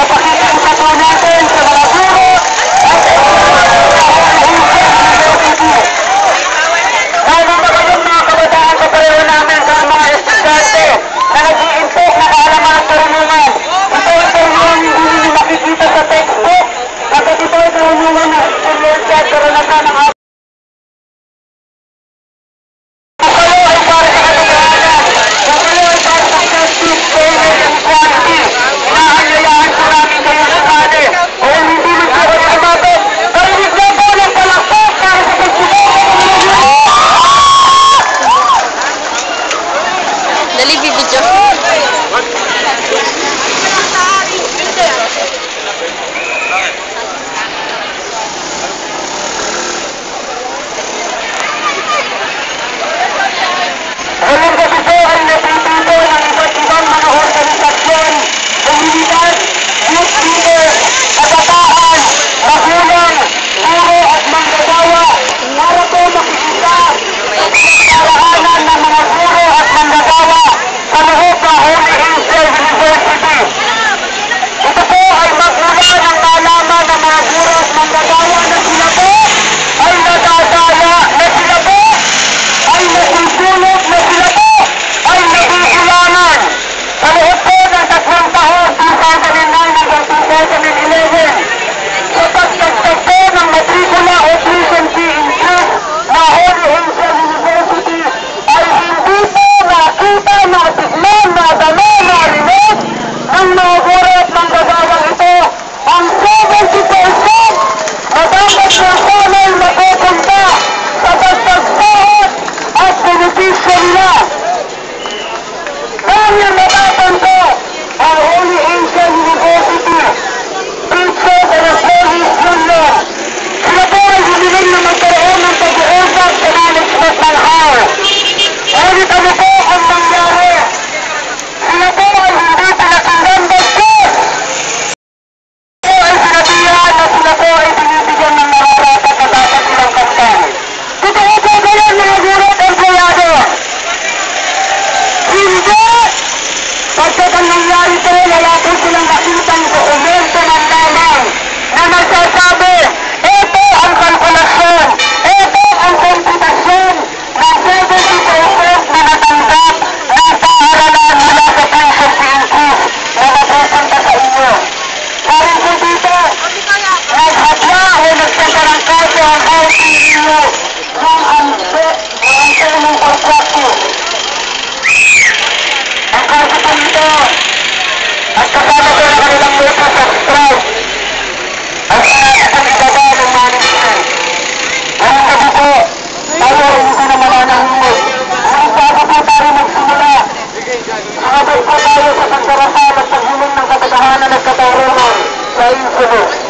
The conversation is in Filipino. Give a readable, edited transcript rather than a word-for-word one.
Ipakikita po natin sa mga guro at lalo na kayong mga kabataan kapareho namin sa mga estudyante na nag-iimpok na kaalaman at karunungan. Ito ay karunungan hindi nyo makikita sa textbook. Bakit ito ay karunungan na experience at karanasan ng Dali video. Ngayong gabi po ay napipito ng iba't ibang mga organisasyon, komunidad, youth leaders, kabataan, magulang, guro at manggagawa para po makikita sa karahanan ng mga guro at manggagawa sa loob ng Holy Angel University. Ito po ay magmula ng nalaman ng mga guro at manggagawa na sila po ay nadadaya, na sila po ay nasusulot, na sila po ay nabihilangan. Sa loob po ng 3 taon, 2009 hanggang 2011, sa pagdagdag po ng matrikula o tuition fee increase na Holy Angel University ay hindi po nakita, natignan, nadama, narinig ng mga guro at manggagawang ito ang 70% na dapat na sanay mapupunta sa pagdagdag at benepisyo nila. Dahil natatanto ang Holy Angel University, teachers and employees union, sila po ay humiling na magkaroon ng pag-uusap sa management ng HAL. Ngunit ano po ang nangyari? Sila po ay hindi pinakinggan bagkus. Sila po ay sinabihan na sila po ay binibigyan ng nararapat na dapat silang kamtan. Totoo po ba yan mga guro at empleyado? Hindi! Pagkat ang nangyari po, wala po silang nakitang dokumento ng lamang na nagsasabi, ito ang kalkulasyon, ito ang komputasyon ng 70% na natanggap ng paaralan mula sa tuition fee increase na napupunta sa inyo. Dahil po dito, naghadla o nagsasalang kaso ang LTU ng unfairness practice. Ang kaso po ito at kasama po na kanilang notice of strike at itong ibaba ng management. Ngayong gabi po, tayo hindi na mananahimik. Ngunit bago po tayo magsimula, sumabay po tayo sa pagdarasal at paghiling ng katatahanan at katarungan sa Insubo.